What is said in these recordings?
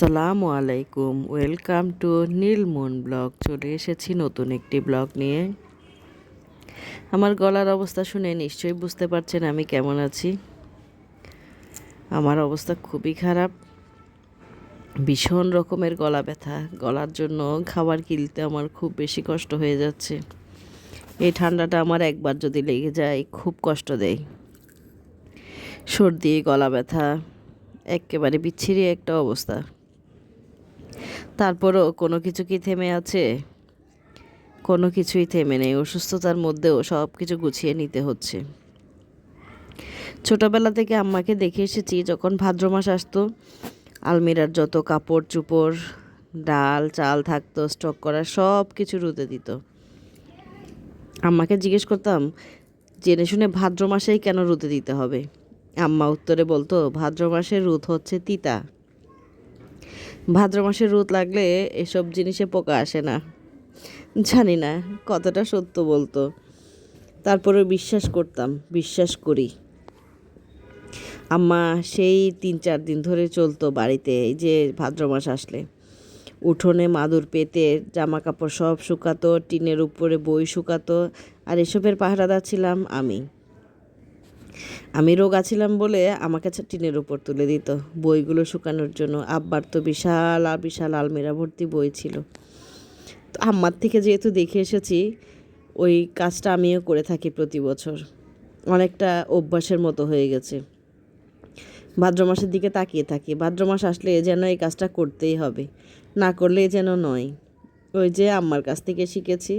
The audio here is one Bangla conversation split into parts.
আসসালামু আলাইকুম, ওয়েলকাম টু নীলমন ব্লগ। চলে এসেছি নতুন একটি ব্লগ নিয়ে। আমার গলার অবস্থা শুনে নিশ্চয়ই বুঝতে পারছেন আমি কেমন আছি। আমার অবস্থা খুবই খারাপ, ভীষণ রকমের গলা ব্যথা। গলার জন্য খাবার গিলতে আমার খুব বেশি কষ্ট হয়ে যাচ্ছে। এই ঠান্ডাটা আমার একবার যদি লেগে যায় খুব কষ্ট দেয়। সর্দি, গলা ব্যথা, একেবারে বিচ্ছিরি একটা অবস্থা। তারপরও কোনো কিছু কি থেমে আছে? কোনো কিছুই থেমে নেই। অসুস্থতার মধ্যেও সব কিছু গুছিয়ে নিতে হচ্ছে। ছোটোবেলা থেকে আম্মাকে দেখে এসেছি, যখন ভাদ্র মাস আসতো আলমিরার যত কাপড় চোপড়, ডাল চাল থাকতো স্টক করা, সব কিছু রুদে দিত। আম্মাকে জিজ্ঞেস করতাম জেনে শুনে ভাদ্র মাসেই কেন রুদে দিতে হবে। আম্মা উত্তরে বলতো, ভাদ্র মাসের রুদ হচ্ছে তিতা। ভাদ্র মাসের রোদ লাগলে এসব জিনিসে পোকা আসে না। জানি না কতটা সত্য বলতো, তারপরে বিশ্বাস করতাম, বিশ্বাস করি। আম্মা সেই 3-4 দিন ধরে চলতো বাড়িতে, এই যে ভাদ্র মাস আসলে উঠোনে মাদুর পেতে জামা কাপড় সব শুকাতো, টিনের উপরে বই শুকাতো, আর এসবের পাহারাদার ছিলাম আমি রোগা ছিলাম বলে আমাকে টিনের উপর তুলে দিত বইগুলো শুকানোর জন্য। আব্বার তো বিশাল বিশাল আলমিরা ভর্তি বই ছিল। তো আম্মার থেকে যেহেতু দেখে এসেছি, ওই কাজটা আমিও করে থাকি প্রতি বছর। অনেকটা অভ্যাসের মতো হয়ে গেছে। ভাদ্র মাসের দিকে তাকিয়ে থাকি, ভাদ্র মাস আসলে যেন এই কাজটা করতেই হবে, না করলে যেন নয়। ওই যে আম্মার কাছ থেকে শিখেছি।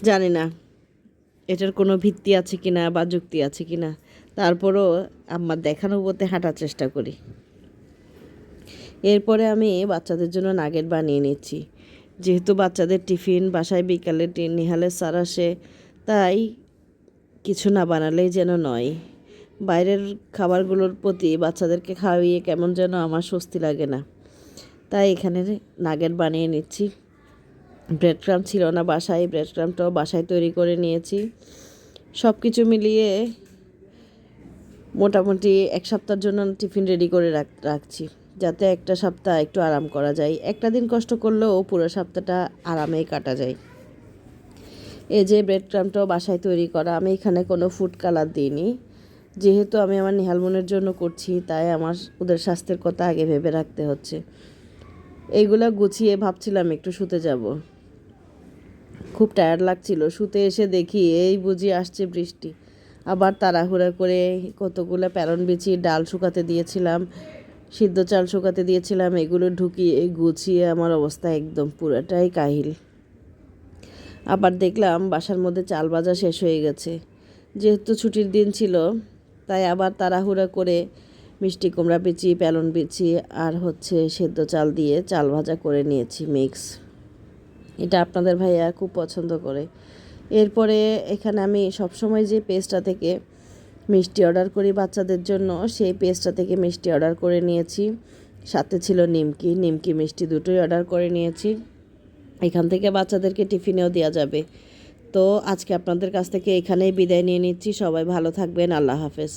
জানি না এটার কোনো ভিত্তি আছে কিনা বা যুক্তি আছে কিনা, তারপরও আম্মার দেখানো পথে হাঁটার চেষ্টা করি। এরপরে আমি বাচ্চাদের জন্য নাগেট বানিয়ে নিচ্ছি। যেহেতু বাচ্চাদের টিফিন বাসায় বিকালে নিহালের স্যার আসে, তাই কিছু না বানালেই যেন নয়। বাইরের খাবারগুলোর প্রতি বাচ্চাদেরকে খাওয়িয়ে কেমন যেন আমার স্বস্তি লাগে না। তাই এখানে নাগেট বানিয়ে নিচ্ছি। ব্রেড ক্রাম্ব ছিল না বাসায়, ব্রেড ক্রাম্বটাও বাসায় তৈরি করে নিয়েছি। সব কিছু মিলিয়ে মোটামুটি 1 সপ্তাহের জন্য টিফিন রেডি করে রাখছি, যাতে একটা সপ্তাহ একটু আরাম করা যায়। একটা দিন কষ্ট করলেও পুরো সপ্তাহটা আরামেই কাটা যায়। এই যে ব্রেড ক্রাম্বটাও বাসায় তৈরি করা, আমি এখানে কোনো ফুড কালার দিইনি। যেহেতু আমি আমার নিহালমনের জন্য করছি, তাই আমার ওদের স্বাস্থ্যের কথা আগে ভেবে রাখতে হচ্ছে। এইগুলা গুছিয়ে ভাবছিলাম একটু শুতে যাব, খুব টায়ার্ড লাগছিল। শুতে এসে দেখি এই বুঝি আসছে বৃষ্টি। আবার তাড়াহুড়া করে কতগুলো প্যারন বিছিয়ে ডাল শুকাতে দিয়েছিলাম, সিদ্ধ চাল শুকাতে দিয়েছিলাম, এগুলো ঢুকিয়ে গুছিয়ে আমার অবস্থা একদম পুরোটাই কাহিল। আবার দেখলাম বাসার মধ্যে চাল ভাজা শেষ হয়ে গেছে। যেহেতু ছুটির দিন ছিল, তাই আবার তাড়াহুড়া করে মিষ্টি কুমড়া বিচি, প্যালন বিচি আর সেদ্ধ চাল দিয়ে চাল ভাজা করে নিয়েছি মিক্স। এটা আপনাদের ভাইয়া খুব পছন্দ করে। এরপরে এখানে আমি সবসময় যে পেজটা থেকে মিষ্টি অর্ডার করি বাচ্চাদের জন্য, সেই পেজটা থেকে মিষ্টি অর্ডার করে নিয়েছি। সাথে ছিল নিমকি মিষ্টি, দুটোই অর্ডার করে নিয়েছি। এখান থেকে বাচ্চাদেরকে টিফিনেও দেওয়া যাবে। তো আজকে আপনাদের কাছ থেকে এখানেই বিদায় নিয়ে নিচ্ছি। সবাই ভালো থাকবেন, আল্লাহ হাফেজ।